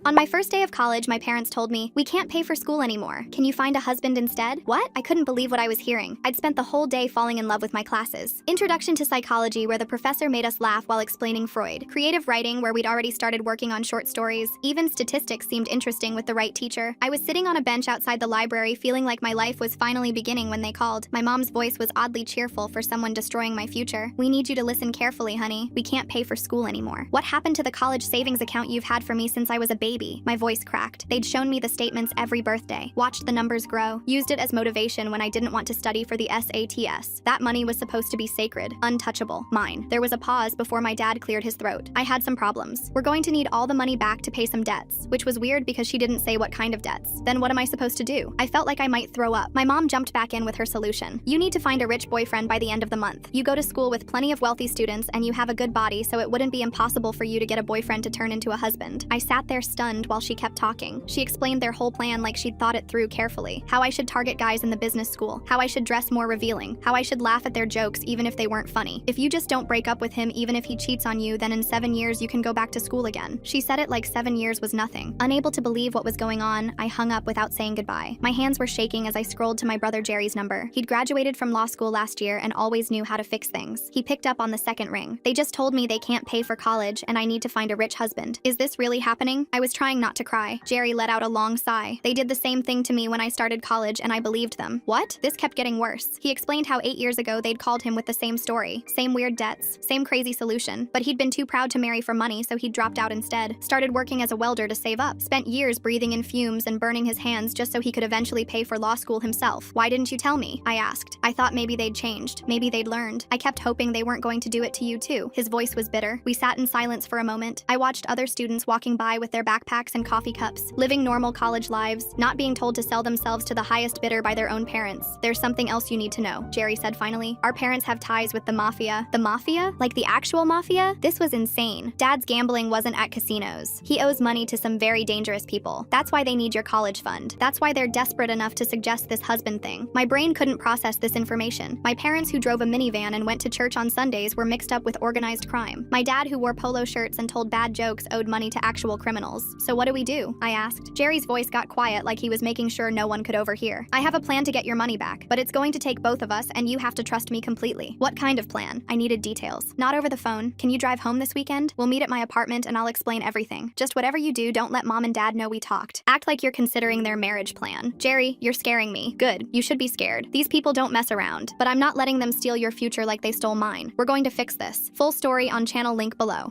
On my first day of college, my parents told me, "We can't pay for school anymore. Can you find a husband instead?" What? I couldn't believe what I was hearing. I'd spent the whole day falling in love with my classes. Introduction to Psychology, where the professor made us laugh while explaining Freud. Creative Writing, where we'd already started working on short stories. Even Statistics seemed interesting with the right teacher. I was sitting on a bench outside the library feeling like my life was finally beginning when they called. My mom's voice was oddly cheerful for someone destroying my future. "We need you to listen carefully, honey. We can't pay for school anymore." What happened to the college savings account you've had for me since I was a baby? My voice cracked. They'd shown me the statements every birthday, watched the numbers grow, used it as motivation when I didn't want to study for the SATs. That money was supposed to be sacred, untouchable, mine. There was a pause before my dad cleared his throat. "I had some problems. We're going to need all the money back to pay some debts," which was weird because she didn't say what kind of debts. Then what am I supposed to do? I felt like I might throw up. My mom jumped back in with her solution. "You need to find a rich boyfriend by the end of the month. You go to school with plenty of wealthy students and you have a good body, so it wouldn't be impossible for you to get a boyfriend to turn into a husband." I sat there stunned while she kept talking. She explained their whole plan like she'd thought it through carefully. How I should target guys in the business school, how I should dress more revealing, how I should laugh at their jokes even if they weren't funny. "If you just don't break up with him even if he cheats on you, then in 7 years you can go back to school again." She said it like 7 years was nothing. Unable to believe what was going on, I hung up without saying goodbye. My hands were shaking as I scrolled to my brother Jerry's number. He'd graduated from law school last year and always knew how to fix things. He picked up on the second ring. "They just told me they can't pay for college and I need to find a rich husband. Is this really happening?" I was trying not to cry. Jerry let out a long sigh. "They did the same thing to me when I started college and I believed them." What? This kept getting worse. He explained how 8 years ago they'd called him with the same story, same weird debts, same crazy solution, but he'd been too proud to marry for money, so he'd dropped out instead. Started working as a welder to save up. Spent years breathing in fumes and burning his hands just so he could eventually pay for law school himself. "Why didn't you tell me?" I asked. "I thought maybe they'd changed. Maybe they'd learned. I kept hoping they weren't going to do it to you too." His voice was bitter. We sat in silence for a moment. I watched other students walking by with their backpacks and coffee cups, living normal college lives, not being told to sell themselves to the highest bidder by their own parents. "There's something else you need to know," Jerry said finally. "Our parents have ties with the mafia." The mafia? Like the actual mafia? This was insane. Dad's gambling wasn't at casinos. He owes money to some very dangerous people. That's why they need your college fund. That's why they're desperate enough to suggest this husband thing. My brain couldn't process this information. My parents, who drove a minivan and went to church on Sundays, were mixed up with organized crime. My dad, who wore polo shirts and told bad jokes, owed money to actual criminals. "So what do we do?" I asked. Jerry's voice got quiet like he was making sure no one could overhear. "I have a plan to get your money back, but it's going to take both of us and you have to trust me completely." "What kind of plan?" I needed details. "Not over the phone. Can you drive home this weekend? We'll meet at my apartment and I'll explain everything. Just whatever you do, don't let mom and dad know we talked. Act like you're considering their marriage plan." "Jerry, you're scaring me." "Good. You should be scared. These people don't mess around. But I'm not letting them steal your future like they stole mine. We're going to fix this." Full story on channel link below.